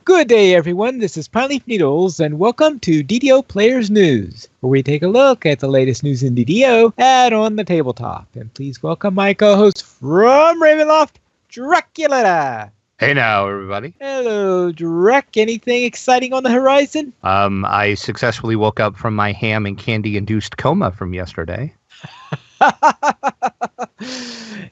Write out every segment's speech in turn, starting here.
Good day, everyone. This is Pine Leaf Needles, and welcome to DDO Players News, where we take a look at the latest news in DDO and on the tabletop. And please welcome my co-host from Ravenloft, Dracula. Hey now, everybody. Hello, Drek. Anything exciting on the horizon? I successfully woke up from my ham and candy-induced coma from yesterday.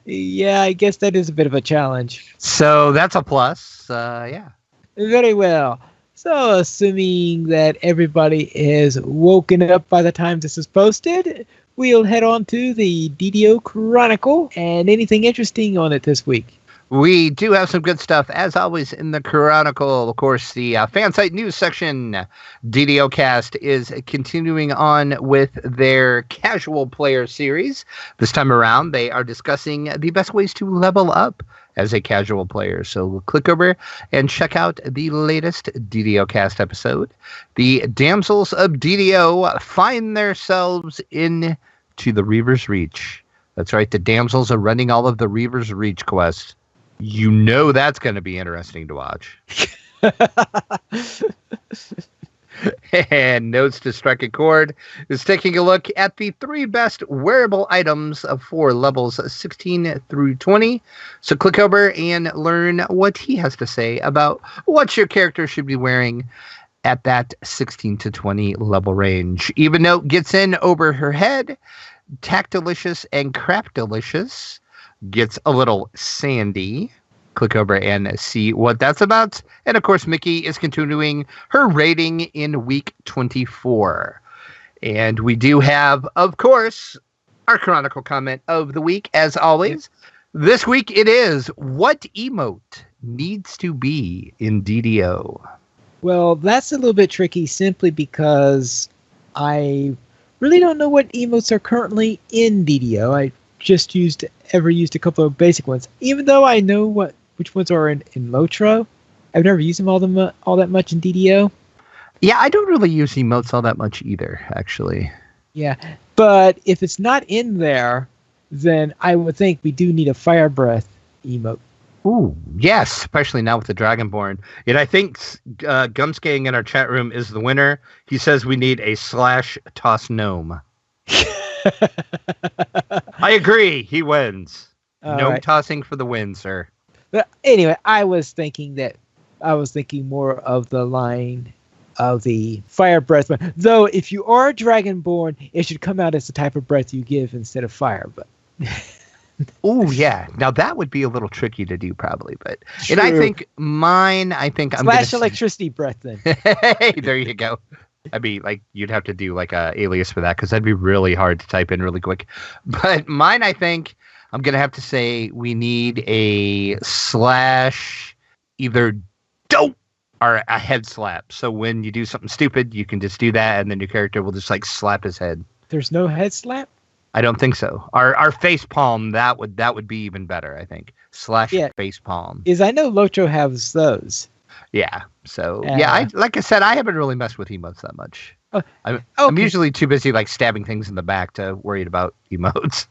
Yeah, I guess that is a bit of a challenge. So that's a plus, yeah. Very well. So, assuming that everybody is woken up by the time this is posted, we'll head on to the DDO Chronicle and anything interesting on it this week. We do have some good stuff, as always, in the Chronicle. Of course, the fan site news section, DDO Cast, is continuing on with their casual player series. This time around, they are discussing the best ways to level up as a casual player. So we'll click over and check out the latest DDO Cast episode. The damsels of DDO find themselves into the Reaver's Reach. That's right, the damsels are running all of the Reaver's Reach quests. You know that's going to be interesting to watch. And Notes to Strike a Chord is taking a look at the 3 best wearable items for levels 16 through 20. So click over and learn what he has to say about what your character should be wearing at that 16 to 20 level range. Even Note gets in over her head. Tactilicious and Crapdelicious gets a little sandy. Click over and see what that's about. And of course, Mickey is continuing her rating in week 24. And we do have, of course, our Chronicle comment of the week, as always. This week it is, what emote needs to be in DDO? Well, that's a little bit tricky simply because I really don't know what emotes are currently in DDO. I just used a couple of basic ones. Even though I know which ones are in Lotro, I've never used them all that much in DDO. Yeah, I don't really use emotes all that much either, actually. Yeah, but if it's not in there, then I would think we do need a Fire Breath emote. Ooh, yes, especially now with the Dragonborn. And I think Gumsking in our chat room is the winner. He says we need a / toss gnome. I agree. He wins. Gnome right. Tossing for the win, sir. But anyway, I was thinking more of the line of the Fire Breath. Though, if you are Dragonborn, it should come out as the type of breath you give instead of fire. But oh yeah, now that would be a little tricky to do, probably. But true. And I think I'm / electricity breath. Then hey, there you go. I'd be like, you'd have to do like a alias for that because that'd be really hard to type in really quick. But mine, I think I'm going to have to say we need a / either dope or a head slap. So when you do something stupid, you can just do that and then your character will just like slap his head. There's no head slap? I don't think so. Our face palm, that would be even better, I think. / face palm. I know Lotro has those. Yeah. So like I said, I haven't really messed with emotes that much. I'm usually too busy like stabbing things in the back to worried about emotes.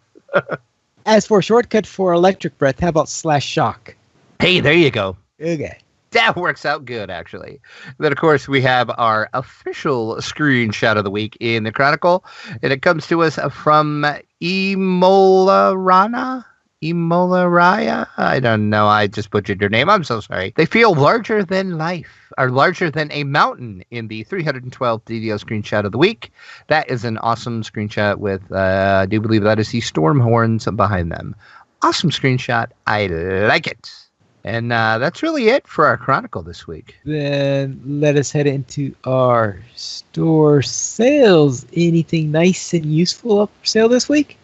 As for a shortcut for electric breath, how about / shock? Hey, there you go. Okay. That works out good, actually. Then, of course, we have our official screenshot of the week in the Chronicle, and it comes to us from Emolaraya? I don't know. I just butchered your name. I'm so sorry. They feel larger than life, or larger than a mountain in the 312 DDO screenshot of the week. That is an awesome screenshot with, I do believe that is the storm horns behind them. Awesome screenshot. I like it. And that's really it for our Chronicle this week. Then let us head into our store sales. Anything nice and useful up for sale this week?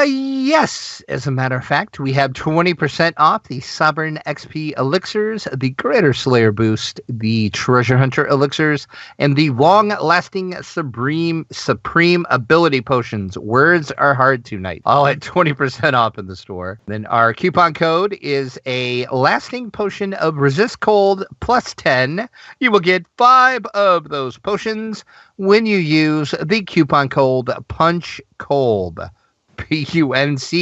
Yes. As a matter of fact, we have 20% off the Sovereign XP Elixirs, the Greater Slayer Boost, the Treasure Hunter Elixirs, and the Long-Lasting Supreme Ability Potions. Words are hard tonight. All at 20% off in the store. Then our coupon code is a Lasting Potion of Resist Cold plus 10. You will get 5 of those potions when you use the coupon code PUNCHCOLD. PUNCHCOLD.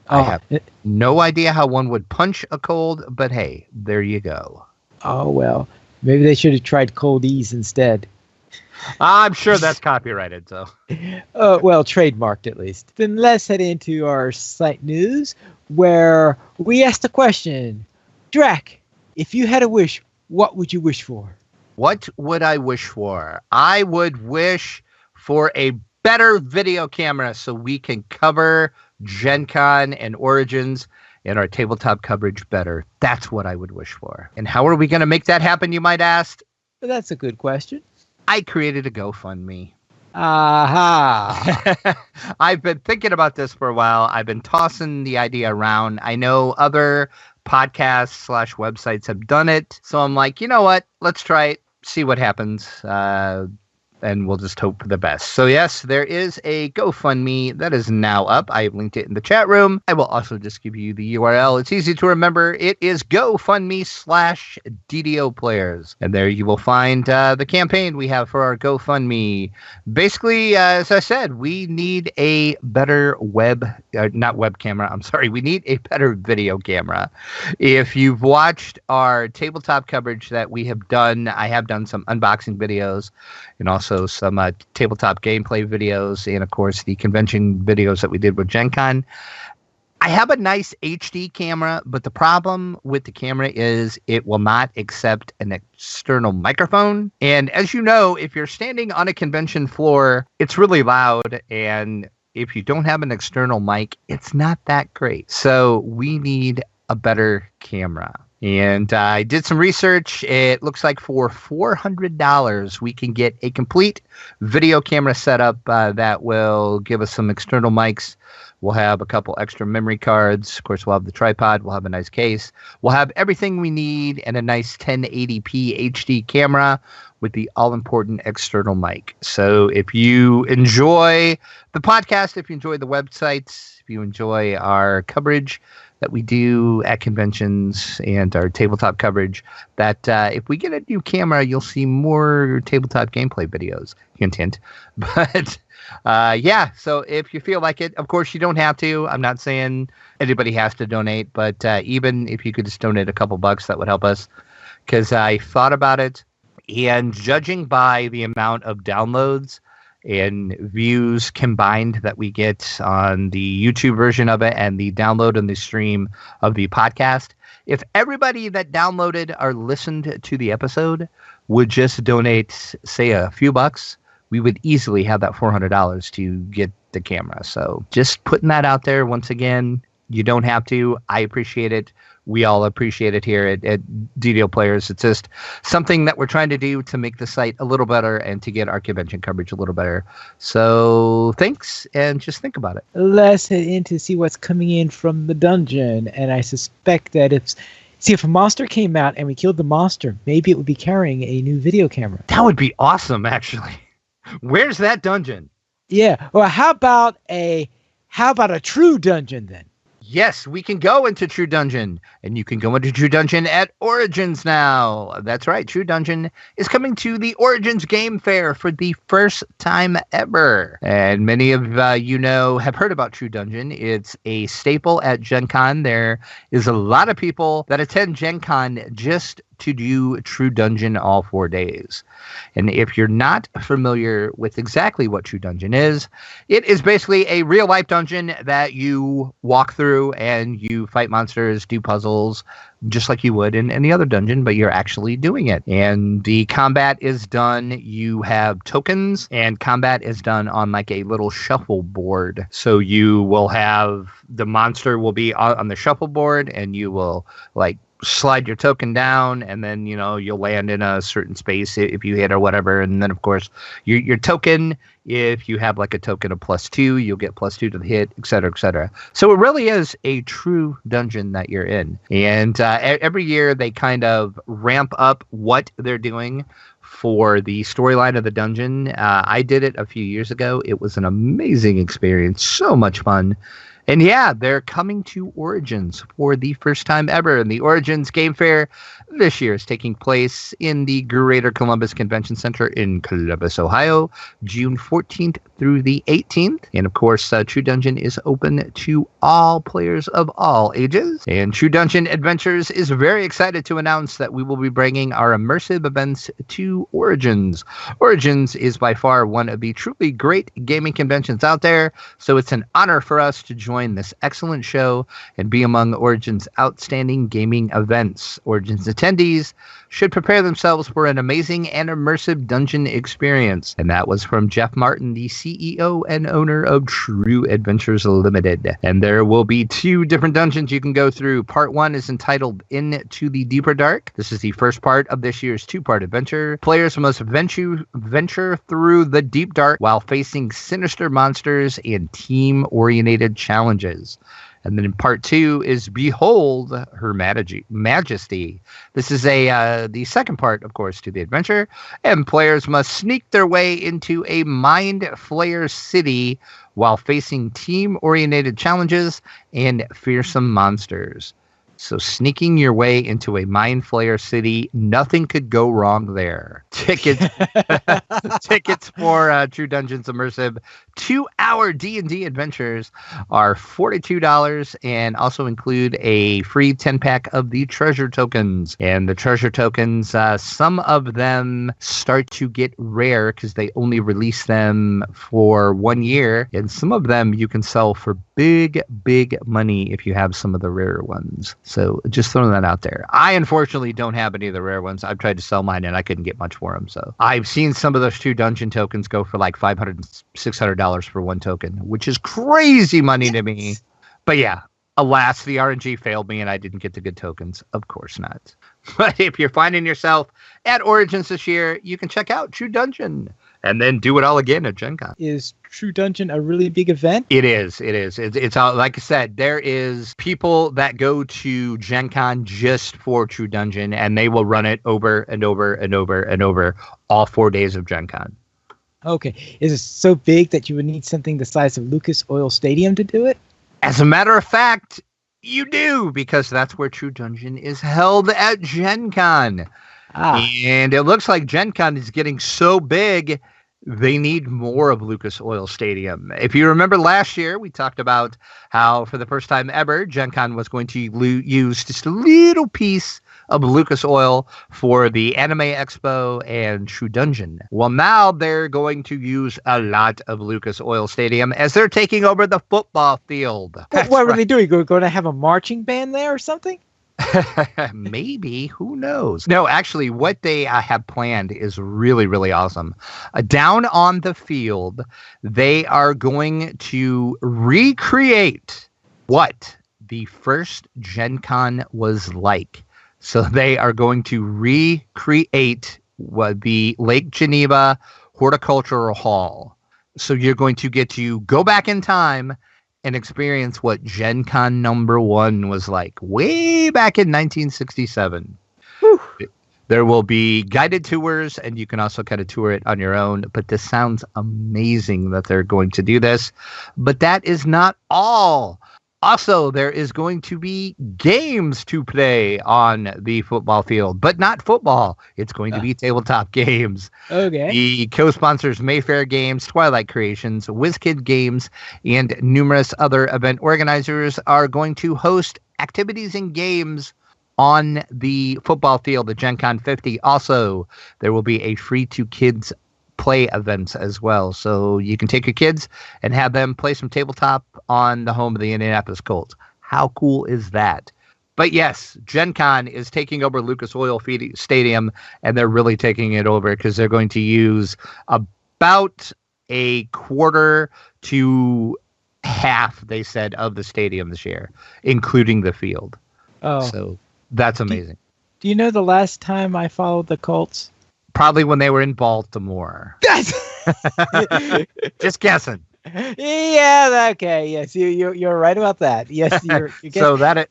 I have no idea how one would punch a cold, but hey, there you go. Oh, well, maybe they should have tried Cold Ease instead. I'm sure that's copyrighted, so. Well, trademarked at least. Then let's head into our site news, where we asked the question, Drac, if you had a wish, what would you wish for? What would I wish for? I would wish for a better video camera so we can cover Gen Con and Origins and our tabletop coverage better. That's what I would wish for. And how are we going to make that happen, you might ask? Well, that's a good question. I created a GoFundMe. Aha. I've been thinking about this for a while. I've been tossing the idea around. I know other podcasts/websites have done it. So I'm like, you know what? Let's try it, see what happens. And we'll just hope for the best. So yes, there is a GoFundMe that is now up. I have linked it in the chat room. I will also just give you the URL. It's easy to remember. It is GoFundMe/DDO players. And there you will find the campaign we have for our GoFundMe. Basically, as I said, we need a better not web camera. I'm sorry. We need a better video camera. If you've watched our tabletop coverage that we have done, I have done some unboxing videos and also some tabletop gameplay videos, and of course the convention videos that we did with Gen Con. I have a nice HD camera, but the problem with the camera is it will not accept an external microphone. And as you know, if you're standing on a convention floor, it's really loud, and if you don't have an external mic, it's not that great. So we need a better camera. And I did some research. It looks like for $400, we can get a complete video camera setup that will give us some external mics. We'll have a couple extra memory cards. Of course, we'll have the tripod. We'll have a nice case. We'll have everything we need and a nice 1080p HD camera with the all-important external mic. So if you enjoy the podcast, if you enjoy the websites, if you enjoy our coverage that we do at conventions and our tabletop coverage, that if we get a new camera, you'll see more tabletop gameplay videos. Hint, hint. But yeah, so if you feel like it, of course you don't have to. I'm not saying anybody has to donate, but even if you could just donate a couple bucks, that would help us. Because I thought about it, and judging by the amount of downloads and views combined that we get on the YouTube version of it and the download and the stream of the podcast, if everybody that downloaded or listened to the episode would just donate, say, a few bucks, we would easily have that $400 to get the camera. So just putting that out there once again. You don't have to. I appreciate it. We all appreciate it here at DDO Players. It's just something that we're trying to do to make the site a little better and to get our convention coverage a little better. So thanks, and just think about it. Let's head in to see what's coming in from the dungeon. And I suspect that if a monster came out and we killed the monster, maybe it would be carrying a new video camera. That would be awesome, actually. Where's that dungeon? Yeah. Well, how about a true dungeon then? Yes, we can go into True Dungeon, and you can go into True Dungeon at Origins now. That's right, True Dungeon is coming to the Origins Game Fair for the first time ever. And many of you have heard about True Dungeon. It's a staple at Gen Con. There is a lot of people that attend Gen Con just to do True Dungeon all 4 days. And if you're not familiar with exactly what True Dungeon is, it is basically a real-life dungeon that you walk through and you fight monsters, do puzzles, just like you would in any other dungeon, but you're actually doing it. And the combat is done, you have tokens, and combat is done on like a little shuffleboard. So you will have, the monster will be on the shuffleboard, and you will like slide your token down, and then you'll land in a certain space if you hit or whatever. And then of course your token, if you have like a token of +2, you'll get +2 to the hit, etc., etc. So it really is a true dungeon that you're in. And every year they kind of ramp up what they're doing for the storyline of the dungeon. I did it a few years ago. It was an amazing experience, so much fun. And yeah, they're coming to Origins for the first time ever. And the Origins Game Fair this year is taking place in the Greater Columbus Convention Center in Columbus, Ohio, June 14th through the 18th. And of course, True Dungeon is open to all players of all ages. And True Dungeon Adventures is very excited to announce that we will be bringing our immersive events to Origins. Origins is by far one of the truly great gaming conventions out there, so it's an honor for us to join this excellent show and be among Origins' outstanding gaming events. Origins attendees should prepare themselves for an amazing and immersive dungeon experience. And that was from Jeff Martin, the CEO and owner of True Adventures Limited. And there will be 2 different dungeons you can go through. Part 1 is entitled Into the Deeper Dark. This is the first part of this year's 2-part adventure. Players must venture through the deep dark while facing sinister monsters and team-oriented challenges. And then in part 2 is Behold Her Majesty. This is the second part, of course, to the adventure. And players must sneak their way into a Mind Flayer city while facing team-oriented challenges and fearsome monsters. So sneaking your way into a Mind Flayer city, nothing could go wrong there. Tickets for True Dungeon's immersive 2-hour D&D adventures are $42 and also include a free 10-pack of the treasure tokens. And the treasure tokens, some of them start to get rare because they only release them for 1 year. And some of them you can sell for big money if you have some of the rare ones. So just throwing that out there. I unfortunately don't have any of the rare ones. I've tried to sell mine and I couldn't get much for them. So I've seen some of those 2 dungeon tokens go for like $500, $600 for 1 token, which is crazy money to me. But yeah, alas, the RNG failed me and I didn't get the good tokens. Of course not. But if you're finding yourself at Origins this year, you can check out True Dungeon and then do it all again at Gen Con. Is True Dungeon a really big event? It is. It's all, like I said, there is people that go to Gen Con just for True Dungeon, and they will run it over and over and over and over all 4 days of Gen Con. Okay. Is it so big that you would need something the size of Lucas Oil Stadium to do it? As a matter of fact, you do, because that's where True Dungeon is held at Gen Con. And it looks like Gen Con is getting so big, they need more of Lucas Oil Stadium. If you remember last year, we talked about how for the first time ever, Gen Con was going to use just a little piece of Lucas Oil for the Anime Expo and True Dungeon. Well, now they're going to use a lot of Lucas Oil Stadium as they're taking over the football field. What were they doing? Going to have a marching band there or something? Maybe, who knows? No, actually, what they have planned is really awesome. Down on the field, they are going to recreate what the first Gen Con was like. So they are going to recreate what the Lake Geneva Horticultural Hall. So you're going to get to go back in time and experience what Gen Con #1 was like way back in 1967. Whew. There will be guided tours, and you can also kind of tour it on your own. But this sounds amazing that they're going to do this. But that is not all. Also, there is going to be games to play on the football field, but not football. It's going to be tabletop games. Okay. The co-sponsors Mayfair Games, Twilight Creations, WizKid Games, and numerous other event organizers are going to host activities and games on the football field at Gen Con 50. Also, there will be a free to kids play events as well. So you can take your kids and have them play some tabletop on the home of the Indianapolis Colts. How cool is that? But yes, Gen Con is taking over Lucas Oil Stadium, and they're really taking it over because they're going to use about a quarter to half, they said, of the stadium this year, including the field. Oh. So that's amazing. Do you know the last time I followed the Colts? Probably when they were in Baltimore. Just guessing. Yeah, okay. Yes, you're right about that. Yes, you're so that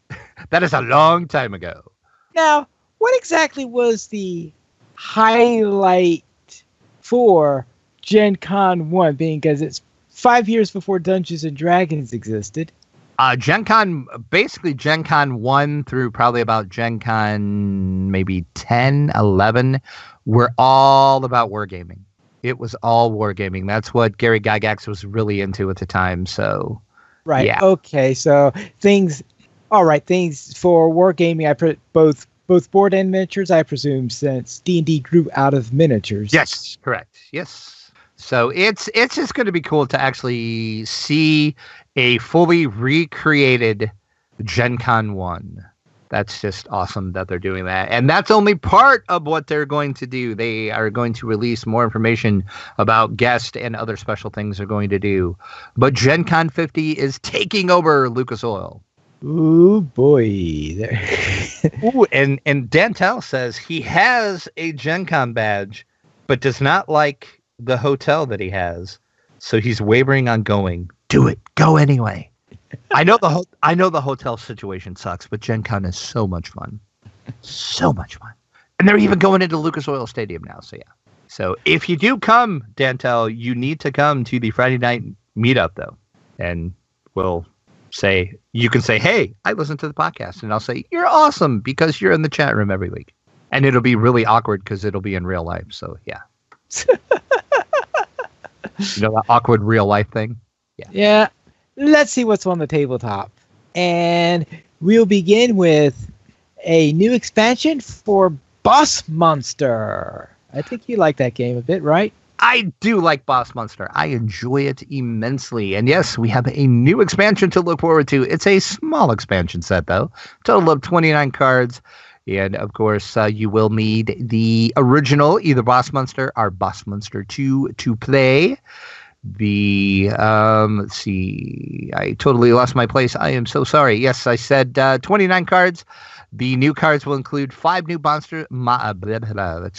is a long time ago. Now, what exactly was the highlight for Gen Con 1? Being because it's 5 years before Dungeons and Dragons existed. Gen Con, basically Gen Con 1 through probably about Gen Con maybe 10, 11, were all about wargaming. It was all wargaming. That's what Gary Gygax was really into at the time. So, Right. yeah. Okay. So things for wargaming. I put both board and miniatures. I presume since D&D grew out of miniatures. Yes, correct. Yes. So it's just going to be cool to actually see a fully recreated Gen Con 1. That's just awesome that they're doing that. And that's only part of what they're going to do. They are going to release more information about guests and other special things they're going to do. But Gen Con 50 is taking over Lucas Oil. Ooh, boy. Ooh, and Dantel says he has a Gen Con badge, but does not like the hotel that he has. So he's wavering on going. Do it. Go anyway. I know the hotel situation sucks, but Gen Con is so much fun. So much fun. And they're even going into Lucas Oil Stadium now. So, yeah. So if you do come, Dantel, you need to come to the Friday night meetup, though. And you can say, hey, I listened to the podcast. And I'll say, you're awesome because you're in the chat room every week. And it'll be really awkward because it'll be in real life. So, yeah. You know that awkward real life thing? Yeah. Yeah. Let's see what's on the tabletop. And we'll begin with a new expansion for Boss Monster. I think you like that game a bit, right? I do like Boss Monster. I enjoy it immensely. And yes, we have a new expansion to look forward to. It's a small expansion set, though. Total of 29 cards. And, of course, you will need the original, either Boss Monster or Boss Monster 2 to play. Let's see, I totally lost my place. I am so sorry. Yes, I said 29 cards. The new cards will include 5 new let's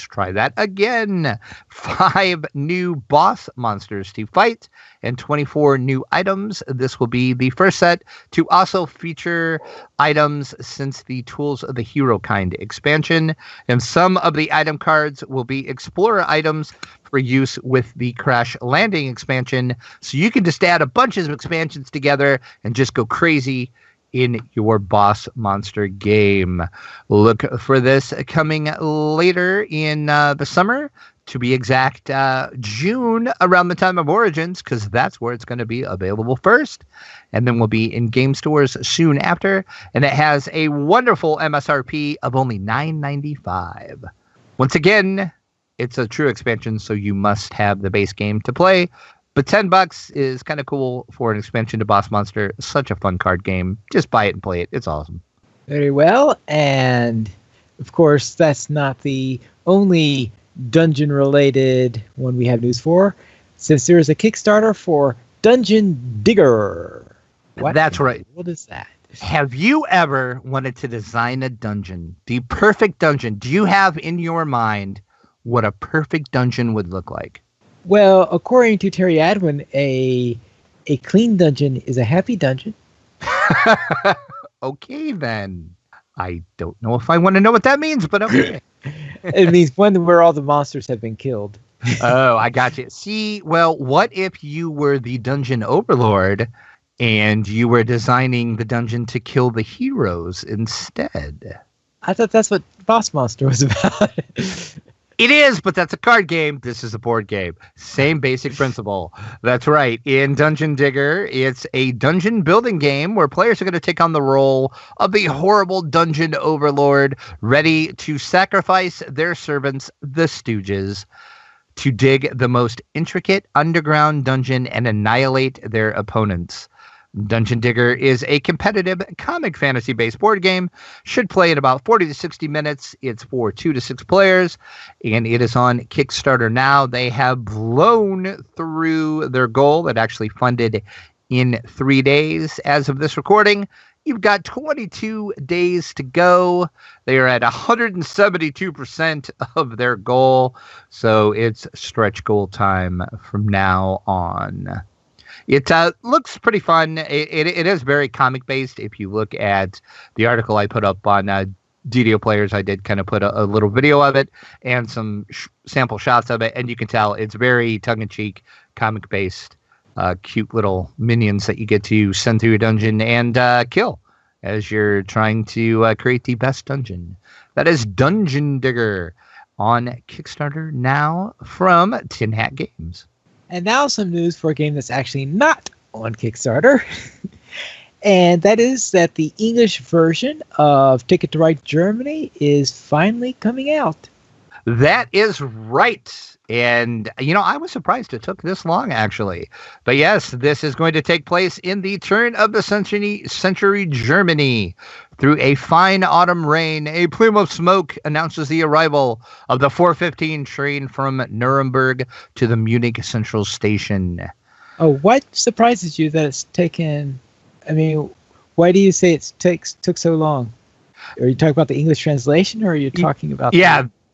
try that again. 5 new boss monsters to fight and 24 new items. This will be the first set to also feature items since the Tools of the Hero Kind expansion. And some of the item cards will be Explorer items for use with the Crash Landing expansion. So you can just add a bunch of expansions together and just go crazy in your boss monster game. Look for this coming later in the summer, to be exact, June, around the time of Origins, because that's where it's going to be available first, and then will be in game stores soon after. And it has a wonderful MSRP of only $9.95. Once again, it's a true expansion, so you must have the base game to play. But $10 is kind of cool for an expansion to Boss Monster. Such a fun card game. Just buy it and play it. It's awesome. Very well. And, of course, that's not the only dungeon-related one we have news for, since there is a Kickstarter for Dungeon Digger. What? That's right. What is that? Have you ever wanted to design a dungeon? The perfect dungeon. Do you have in your mind what a perfect dungeon would look like? Well, according to Terry Adwin, a clean dungeon is a happy dungeon. Okay, then. I don't know if I want to know what that means, but okay. It means one where all the monsters have been killed. Oh, I got you. See, well, what if you were the dungeon overlord and you were designing the dungeon to kill the heroes instead? I thought that's what Boss Monster was about. It is, but that's a card game. This is a board game. Same basic principle. That's right. In Dungeon Digger, it's a dungeon building game where players are going to take on the role of the horrible dungeon overlord, ready to sacrifice their servants, the Stooges, to dig the most intricate underground dungeon and annihilate their opponents. Dungeon Digger is a competitive comic fantasy-based board game. Should play in about 40 to 60 minutes. It's for 2 to 6 players, and it is on Kickstarter now. They have blown through their goal. It actually funded in 3 days as of this recording. You've got 22 days to go. They are at 172% of their goal, so it's stretch goal time from now on. It looks pretty fun. It is very comic-based. If you look at the article I put up on DDO Players, I did kind of put a little video of it and some sample shots of it, and you can tell it's very tongue-in-cheek, comic-based. cute little minions that you get to send through a dungeon and kill as you're trying to create the best dungeon. That is Dungeon Digger on Kickstarter now from Tin Hat Games. And now some news for a game that's actually not on Kickstarter. And that is that the English version of Ticket to Ride Germany is finally coming out. That is right. And, I was surprised it took this long, actually. But yes, this is going to take place in the turn of the century Germany. Through a fine autumn rain, a plume of smoke announces the arrival of the 4:15 train from Nuremberg to the Munich Central Station. Oh, what surprises you that it's taken... why do you say it took so long? Are you talking about the English translation, or are you talking about...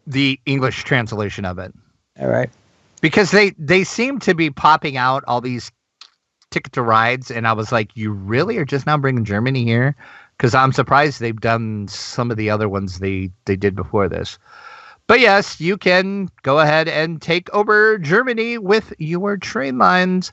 the English translation of it. All right. Because they seem to be popping out all these Ticket to Rides, and I was like, you really are just now bringing Germany here? Because I'm surprised they've done some of the other ones they did before this. But yes, you can go ahead and take over Germany with your train lines,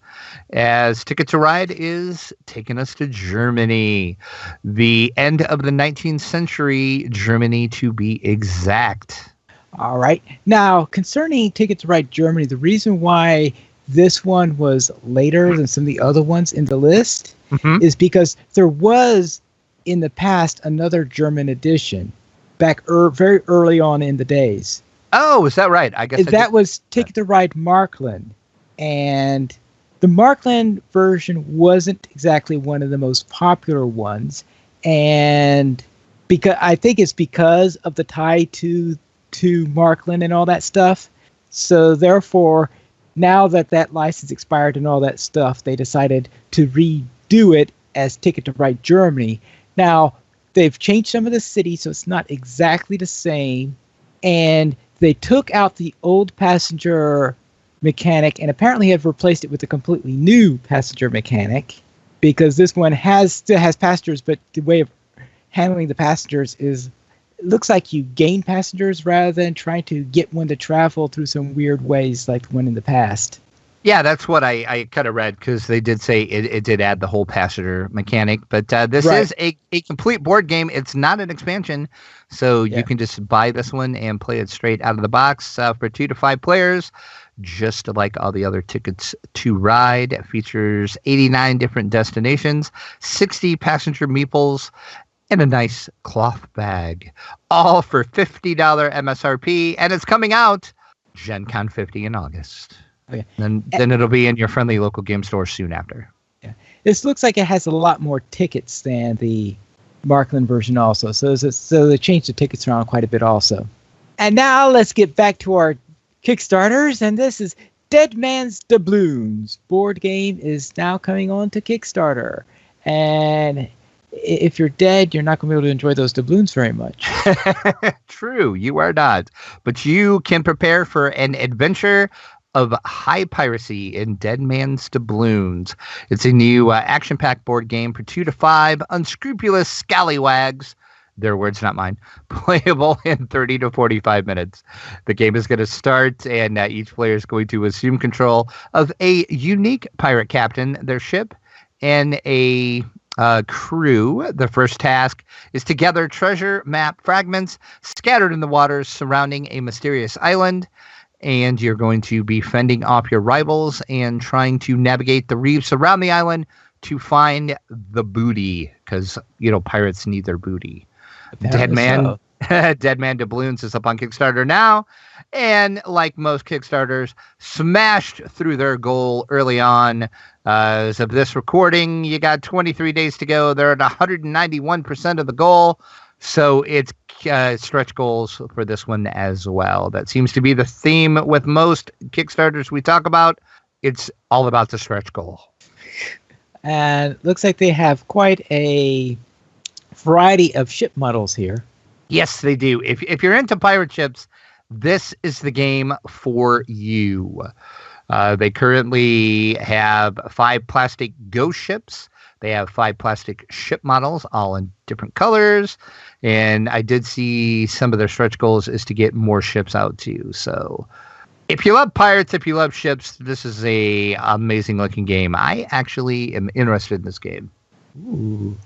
as Ticket to Ride is taking us to Germany. The end of the 19th century, Germany to be exact. All right. Now, concerning Ticket to Ride Germany, the reason why this one was later than some of the other ones in the list is because there was, in the past, another German edition back very early on in the days. Oh, is that right? I guess that was Ticket to Ride Markland. And the Markland version wasn't exactly one of the most popular ones. And I think it's because of the tie to Markland and all that stuff. So therefore, now that license expired and all that stuff, they decided to redo it as Ticket to Ride Germany. Now, they've changed some of the cities, so it's not exactly the same. And they took out the old passenger mechanic and apparently have replaced it with a completely new passenger mechanic, because this one still has passengers, but the way of handling the passengers looks like you gain passengers rather than trying to get one to travel through some weird ways like the one in the past. Yeah, that's what I kind of read, because they did say it did add the whole passenger mechanic. But this is a complete board game. It's not an expansion, so you can just buy this one and play it straight out of the box for 2 to 5 players, just like all the other Tickets to Ride. It features 89 different destinations, 60 passenger meeples, and a nice cloth bag, all for $50 MSRP, and it's coming out Gen Con 50 in August. Okay. Then it'll be in your friendly local game store soon after. Yeah, this looks like it has a lot more tickets than the Markland version also, so they changed the tickets around quite a bit also. And now let's get back to our Kickstarters, and this is Dead Man's Doubloons. Board game is now coming on to Kickstarter, and if you're dead, you're not going to be able to enjoy those doubloons very much. True, you are not. But you can prepare for an adventure of high piracy in Dead Man's Doubloons. It's a new action-packed board game for 2 to 5 unscrupulous scallywags. Their words, not mine. Playable in 30 to 45 minutes. The game is going to start, and each player is going to assume control of a unique pirate captain, their ship, and a crew. The first task is to gather treasure map fragments scattered in the waters surrounding a mysterious island, and you're going to be fending off your rivals and trying to navigate the reefs around the island to find the booty, because pirates need their booty. Dead Man Doubloons is up on Kickstarter now, and like most Kickstarters, smashed through their goal early on. As of this recording, you got 23 days to go. They're at 191% of the goal, so it's stretch goals for this one as well. That seems to be the theme with most Kickstarters we talk about. It's all about the stretch goal. And looks like they have quite a variety of ship models here. Yes, they do. If you're into pirate ships, this is the game for you. They currently have 5 plastic ghost ships. They have 5 plastic ship models, all in different colors. And I did see some of their stretch goals is to get more ships out too. So If you love pirates, if you love ships, this is a amazing looking game. I actually am interested in this game. Ooh.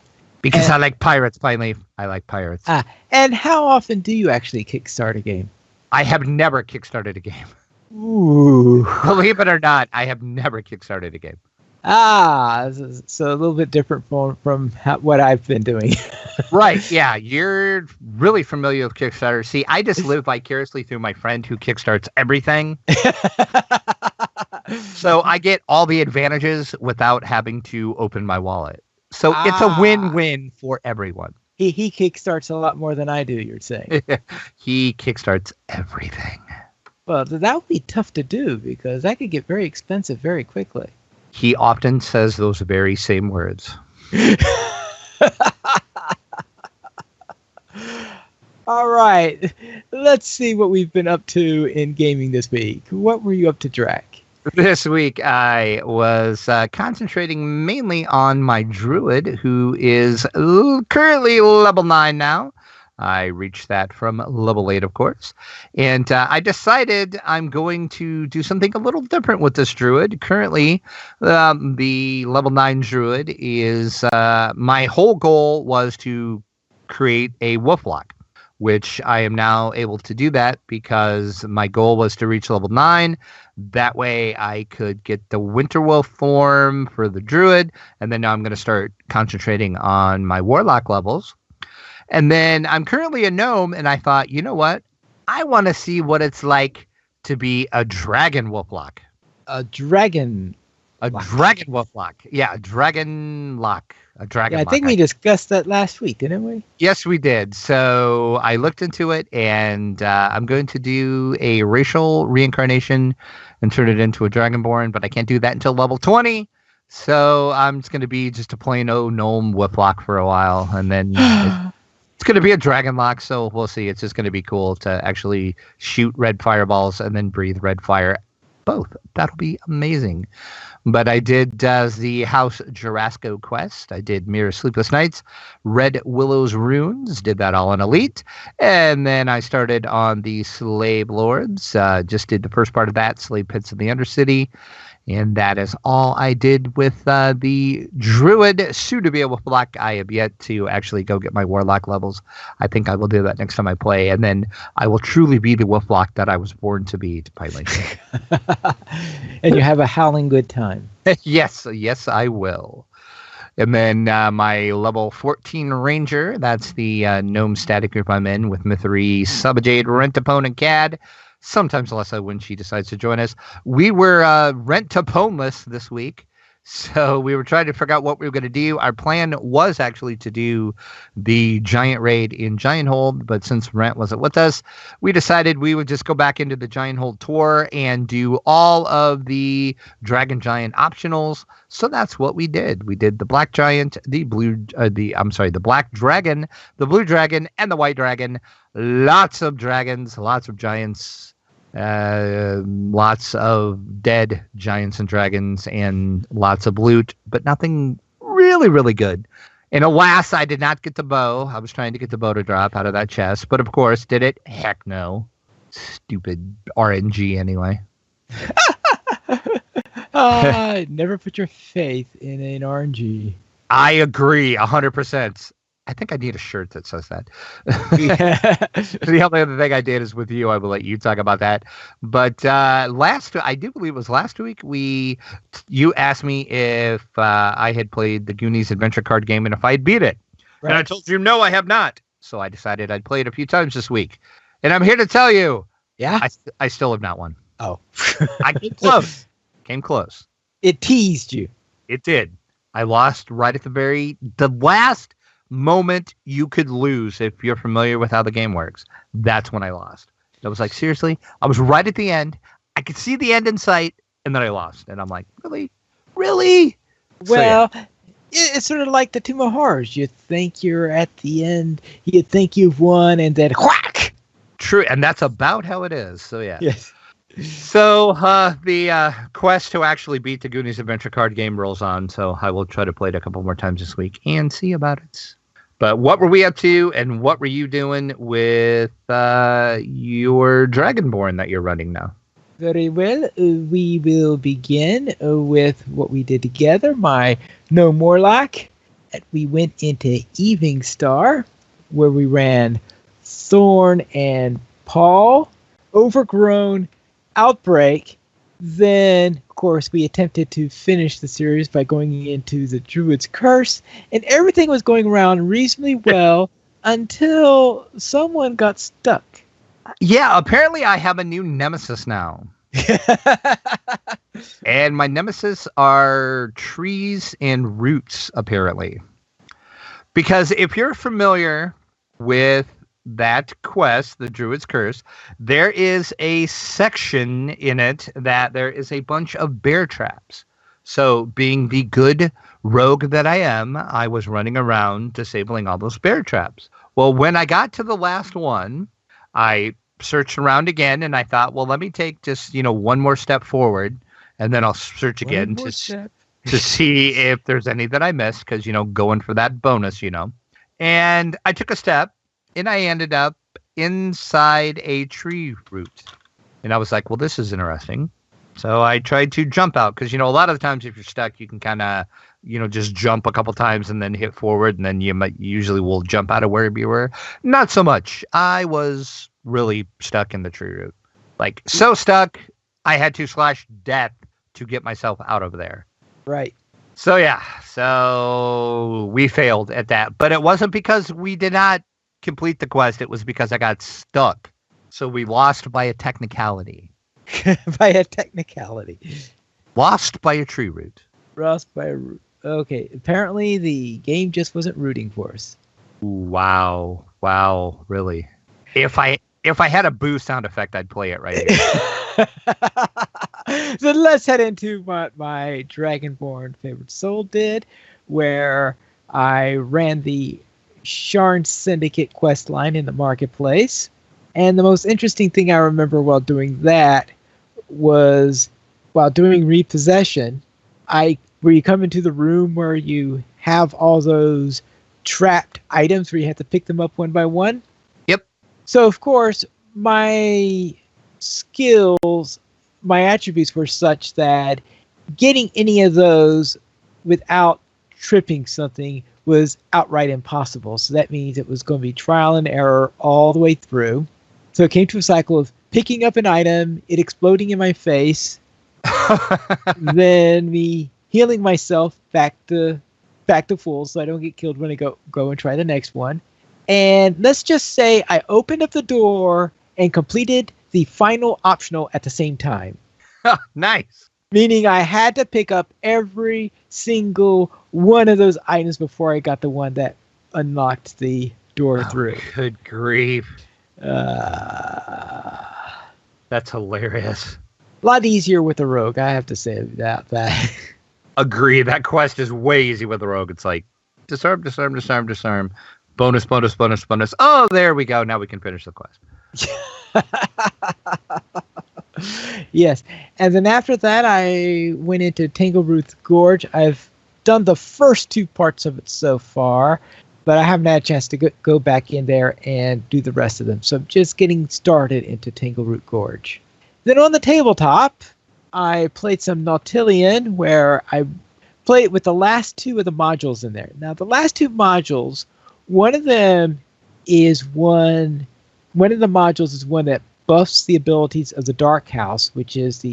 Because I like pirates, finally. I like pirates. And how often do you actually kickstart a game? I have never kickstarted a game. Ooh. Believe it or not, I have never kickstarted a game. So a little bit different from what I've been doing. Right, yeah. You're really familiar with Kickstarter. See, I just live vicariously through my friend who kickstarts everything. So I get all the advantages without having to open my wallet. So it's a win-win for everyone. He kickstarts a lot more than I do, you're saying. He kickstarts everything. Well, that would be tough to do because that could get very expensive very quickly. He often says those very same words. All right. Let's see what we've been up to in gaming this week. What were you up to, Drac? This week, I was concentrating mainly on my druid, who is currently level 9 now. I reached that from level 8, of course. And I decided I'm going to do something a little different with this druid. Currently, the level 9 druid is... my whole goal was to create a wolf lock, which I am now able to do that because my goal was to reach level 9. That way I could get the winter wolf form for the druid. And then now I'm going to start concentrating on my warlock levels. And then I'm currently a gnome, and I thought, you know what? I want to see what it's like to be a dragon wolf lock. A dragon wolf lock. Yeah, a dragon lock. A dragon lock. I think we discussed that last week, didn't we? Yes, we did. So I looked into it, and I'm going to do a racial reincarnation and turn it into a dragonborn, but I can't do that until level 20. So I'm just going to be just a plain old gnome wolf lock for a while, and then... It's going to be a dragon lock, so we'll see. It's just going to be cool to actually shoot red fireballs and then breathe red fire. Both. That'll be amazing. But I did the House Jarasco quest. I did Mirror Sleepless Nights, Red Willow's Runes. Did that all in Elite. And then I started on the Slave Lords. Just did the first part of that, Slave Pits in the Undercity. And that is all I did with the Druid, soon-to-be a wolf lock. I have yet to actually go get my Warlock levels. I think I will do that next time I play, and then I will truly be the wolf lock that I was born to be, finally. And you have a howling good time. Yes, I will. And then my level 14 Ranger, that's the Gnome static group I'm in with Mythery, Subjade, Rentapone, and Cad. Sometimes Alessa when she decides to join us. We were rent-to-poneless this week, so we were trying to figure out what we were going to do. Our plan was actually to do the giant raid in Giant Hold, but since Rent wasn't with us, we decided we would just go back into the Giant Hold tour and do all of the Dragon Giant optionals. So that's what we did. We did the Black Giant, the Black Dragon, the Blue Dragon, and the White Dragon. Lots of dragons, lots of giants. Lots of dead giants and dragons and lots of loot, but nothing really, really good. And alas, I did not get the bow. I was trying to get the bow to drop out of that chest, but of course, did it? Heck no. Stupid RNG anyway. Never put your faith in an RNG. I agree 100%. I think I need a shirt that says that. The only other thing I did is with you. I will let you talk about that. But I do believe it was last week, you asked me if I had played the Goonies adventure card game and if I had beat it. Right. And I told you, no, I have not. So I decided I'd play it a few times this week. And I'm here to tell you, I still have not won. Oh. I came close. Came close. It teased you. It did. I lost right at the last moment you could lose if you're familiar with how the game works. That's when I lost. I was like, seriously? I was right at the end. I could see the end in sight, and then I lost. And I'm like, really? Really? Well, so, yeah. It's sort of like the Tomb of Horrors. You think you're at the end, you think you've won, and then whack! True, and that's about how it is. So, yeah. Yes. So the quest to actually beat the Goonies adventure card game rolls on, so I will try to play it a couple more times this week and see about it. But what were we up to, and what were you doing with your Dragonborn that you're running now? Very well. We will begin with what we did together. My No Morlock. We went into Evening Star, where we ran Thorn and Paul, Overgrown, Outbreak. Then, of course, we attempted to finish the series by going into the Druid's Curse, and everything was going around reasonably well until someone got stuck. Yeah, apparently I have a new nemesis now. And my nemesis are trees and roots, apparently. Because if you're familiar with that quest, the Druid's Curse, there is a section in it that there is a bunch of bear traps. So being the good rogue that I am, I was running around disabling all those bear traps. Well, when I got to the last one, I searched around again and I thought, well, let me take just, one more step forward and then I'll search again to see if there's any that I missed because, going for that bonus, And I took a step and I ended up inside a tree root. And I was like, well, this is interesting. So I tried to jump out because, a lot of the times if you're stuck, you can kind of, just jump a couple times and then hit forward. And then you usually will jump out of wherever you were. Not so much. I was really stuck in the tree root. Like so stuck, I had to slash death to get myself out of there. Right. So, yeah. So we failed at that. But it wasn't because we did not complete the quest. It was because I got stuck. So we lost by a technicality. By a technicality. Lost by a tree root. Lost by a root. Okay. Apparently the game just wasn't rooting for us. Wow. Really? If I had a boo sound effect, I'd play it right here. So let's head into what my Dragonborn favorite soul did, where I ran the Sharn Syndicate quest line in the marketplace. And the most interesting thing I remember while doing that was while doing repossession, where you come into the room where you have all those trapped items where you have to pick them up one by one. Yep. So, of course, my skills, my attributes were such that getting any of those without tripping something was outright impossible. So that means it was going to be trial and error all the way through. So it came to a cycle of picking up an item, it exploding in my face, then me healing myself back to full so I don't get killed when I go and try the next one. And let's just say I opened up the door and completed the final optional at the same time. Nice. Meaning I had to pick up every single one of those items before I got the one that unlocked the door through. Good grief. That's hilarious. A lot easier with a rogue, I have to say that. Agree. That quest is way easy with a rogue. It's like disarm. Bonus. Oh, there we go. Now we can finish the quest. Yes. And then after that, I went into Tango Gorge. I've done the first two parts of it so far, but I haven't had a chance to go back in there and do the rest of them. So I'm just getting started into Tangleroot Gorge. Then on the tabletop, I played some Nautilian, where I played with the last two of the modules in there. Now, the last two modules, one of the modules is one that buffs the abilities of the Dark House, which is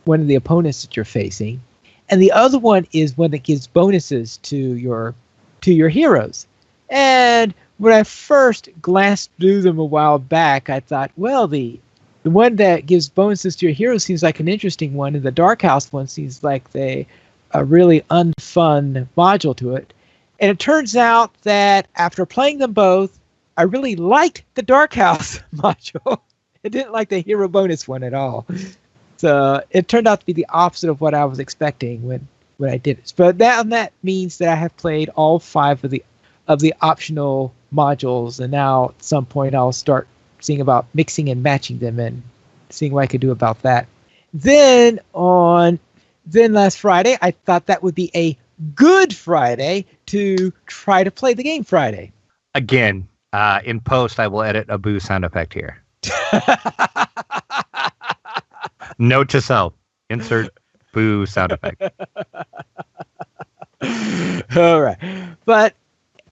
one of the opponents that you're facing. And the other one is one that gives bonuses to your heroes. And when I first glanced through them a while back, I thought, well, the one that gives bonuses to your heroes seems like an interesting one, and the Dark House one seems like a really unfun module to it. And it turns out that after playing them both, I really liked the Dark House module. I didn't like the hero bonus one at all. So it turned out to be the opposite of what I was expecting when I did it. But that means that I have played all 5 of the optional modules, and now at some point I'll start seeing about mixing and matching them and seeing what I could do about that. Then last Friday, I thought that would be a good Friday to try to play the game Friday. Again, in post, I will edit a boo sound effect here. Note to self: insert boo sound effect. All right. But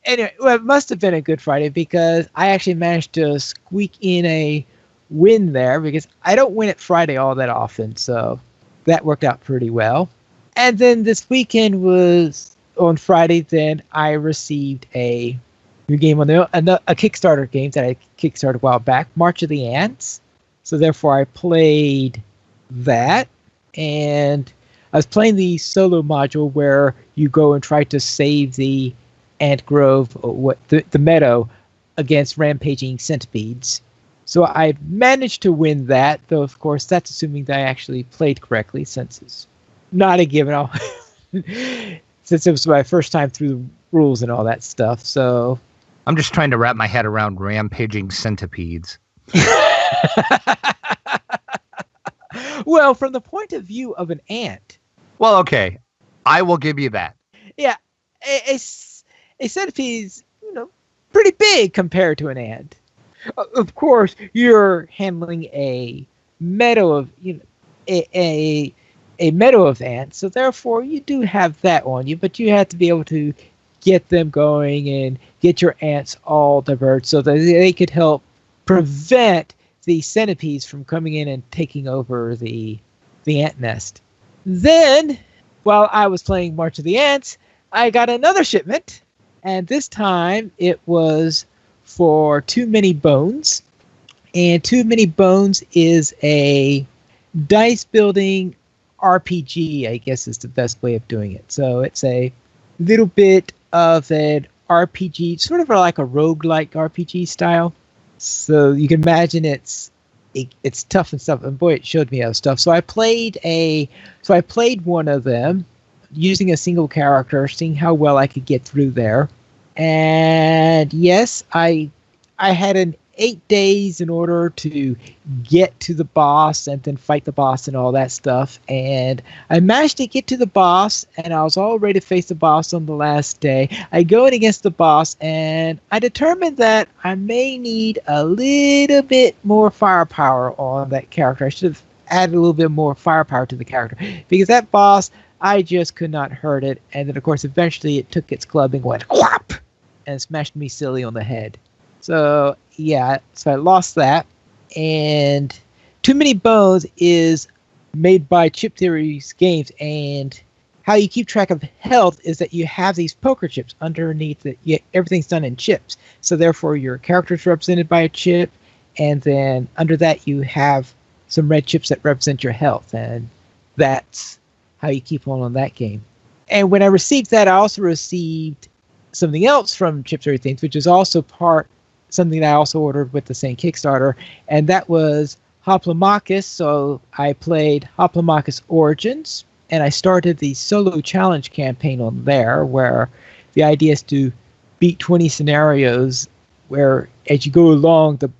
anyway, well, it must have been a good Friday because I actually managed to squeak in a win there because I don't win at Friday all that often. So that worked out pretty well. And then this weekend was on Friday. Then I received a new game on a Kickstarter game that I kickstarted a while back, March of the Ants. So therefore I played that, and I was playing the solo module where you go and try to save the ant grove, or the meadow, against rampaging centipedes. So I managed to win that, though of course that's assuming that I actually played correctly, since it's not a given. Since it was my first time through the rules and all that stuff. So I'm just trying to wrap my head around rampaging centipedes. Well, from the point of view of an ant. Well, okay, I will give you that. Yeah, a centipede is, pretty big compared to an ant. Of course, you're handling a meadow of, a meadow of ants, so therefore you do have that on you, but you have to be able to get them going and get your ants all diverted so that they could help prevent the centipedes from coming in and taking over the ant nest. Then, while I was playing March of the Ants, I got another shipment, and this time it was for Too Many Bones. And Too Many Bones is a dice building RPG, I guess is the best way of doing it. So it's a little bit of an RPG, sort of like a roguelike RPG style. So you can imagine it's tough and stuff. And boy, it showed me other stuff. So I played one of them using a single character, seeing how well I could get through there. And yes, I had an 8 days in order to get to the boss and then fight the boss and all that stuff. And I managed to get to the boss, and I was all ready to face the boss on the last day. I go in against the boss, and I determined that I may need a little bit more firepower on that character. I should have added a little bit more firepower to the character, because that boss, I just could not hurt it. And then, of course, eventually it took its club and went whop and smashed me silly on the head. So yeah, so I lost that. And Too Many Bones is made by Chip Theory's games, and how you keep track of health is that you have these poker chips underneath it. Everything's done in chips, so therefore your character is represented by a chip, and then under that you have some red chips that represent your health, and that's how you keep on that game. And when I received that, I also received something else from Chip Theory Things, which is also something that I also ordered with the same Kickstarter, and that was Hoplomachus. So I played Hoplomachus Origins, and I started the solo challenge campaign on there, where the idea is to beat 20 scenarios, where as you go along, the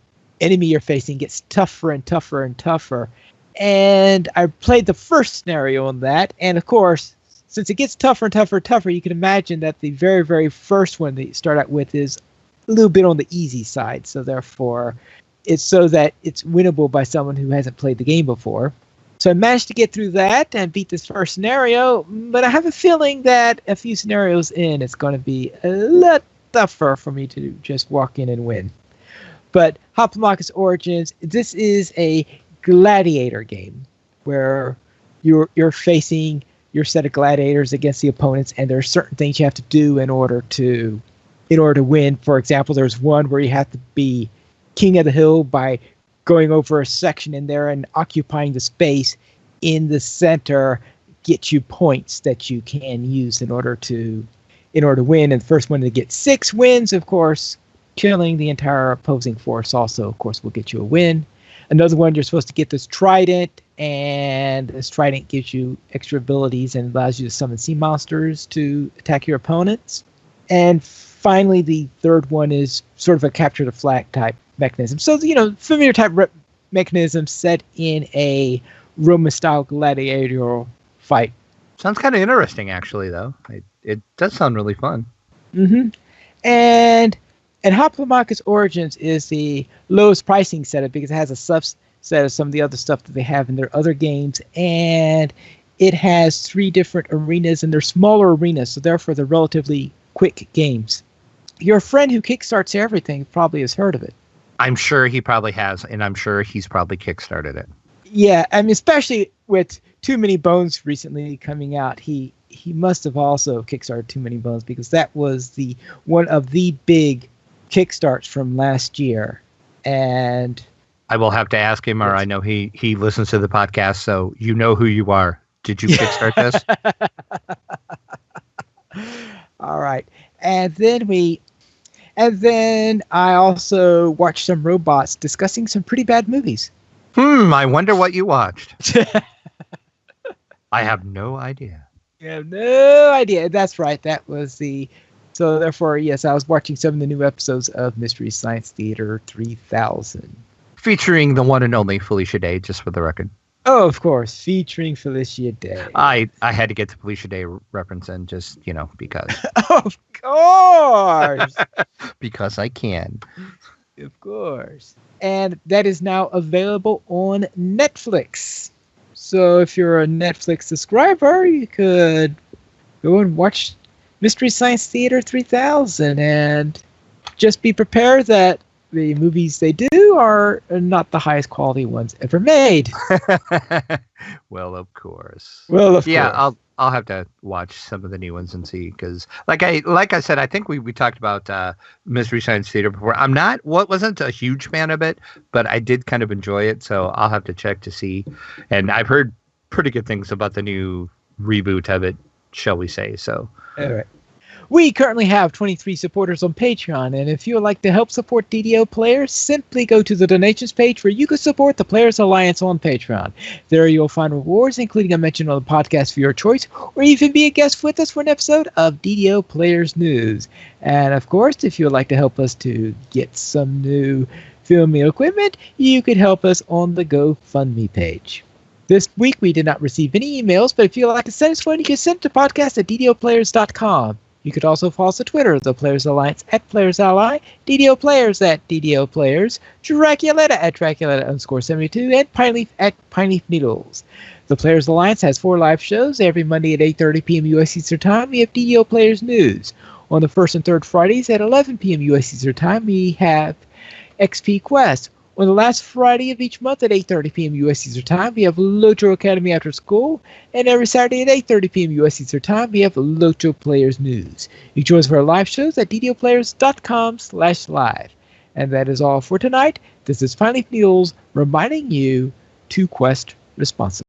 enemy you're facing gets tougher and tougher and tougher. And I played the first scenario on that, and of course, since it gets tougher and tougher and tougher, you can imagine that the very, very first one that you start out with is a little bit on the easy side. So therefore, it's so that it's winnable by someone who hasn't played the game before. So I managed to get through that and beat this first scenario, but I have a feeling that a few scenarios in, it's going to be a lot tougher for me to just walk in and win. But Hoplomachus Origins, this is a gladiator game where you're facing your set of gladiators against the opponents, and there are certain things you have to do in order to win. For example, there's one where you have to be king of the hill by going over a section in there and occupying the space in the center, get you points that you can use in order to win. And the first one to get 6 wins, of course, killing the entire opposing force also, of course, will get you a win. Another one, you're supposed to get this trident, and this trident gives you extra abilities and allows you to summon sea monsters to attack your opponents. And finally, the third one is sort of a capture the flag type mechanism. So, familiar type mechanism set in a Roman-style gladiatorial fight. Sounds kind of interesting, actually, though. It does sound really fun. Mm-hmm. And And Hoplomachus Origins is the lowest pricing setup because it has a subset of some of the other stuff that they have in their other games, and it has 3 different arenas, and they're smaller arenas, so therefore they're relatively quick games. Your friend who kickstarts everything probably has heard of it. I'm sure he probably has, and I'm sure he's probably kickstarted it. Yeah, I mean, especially with Too Many Bones recently coming out, he must have also kickstarted Too Many Bones because that was one of the big kickstarts from last year. And I will have to ask him, or I know he listens to the podcast, so you know who you are. Did you kickstart this? All right. And then I also watched some robots discussing some pretty bad movies. I wonder what you watched. I have no idea. You have no idea. That's right. That was so therefore, yes, I was watching some of the new episodes of Mystery Science Theater 3000. Featuring the one and only Felicia Day, just for the record. Oh, of course, featuring Felicia Day. I had to get the Felicia Day reference in just, because. Of course. Because I can. Of course. And that is now available on Netflix. So if you're a Netflix subscriber, you could go and watch Mystery Science Theater 3000 and just be prepared that the movies they do are not the highest quality ones ever made. Well, of course. Course. I'll have to watch some of the new ones and see, because like I said, I think we talked about Mystery Science Theater before. Wasn't a huge fan of it, but I did kind of enjoy it, so I'll have to check to see. And I've heard pretty good things about the new reboot of it, shall we say. So all right. We currently have 23 supporters on Patreon, and if you would like to help support DDO players, simply go to the donations page where you can support the Players Alliance on Patreon. There you'll find rewards, including a mention on the podcast for your choice, or even be a guest with us for an episode of DDO Players News. And of course, if you would like to help us to get some new filming equipment, you could help us on the GoFundMe page. This week we did not receive any emails, but if you would like to send us one, you can send it to podcast@ddoplayers.com. You could also follow us on Twitter, the Players Alliance @PlayersAlly, DDO Players @DDO Players, Draculetta @Draculetta_72, and Pineleaf @Pineleaf Needles. The Players Alliance has 4 live shows every Monday at 8:30 p.m. U.S. Eastern Time. We have DDO Players News. On the first and third Fridays at 11 p.m. U.S. Eastern Time, we have XP Quest. On the last Friday of each month at 8:30 p.m. U.S. Eastern Time, we have Loto Academy After School. And every Saturday at 8:30 p.m. U.S. Eastern Time, we have Loto Players News. You can join us for our live shows at ddoplayers.com/live. And that is all for tonight. This is Pineleaf Needles reminding you to quest responsibly.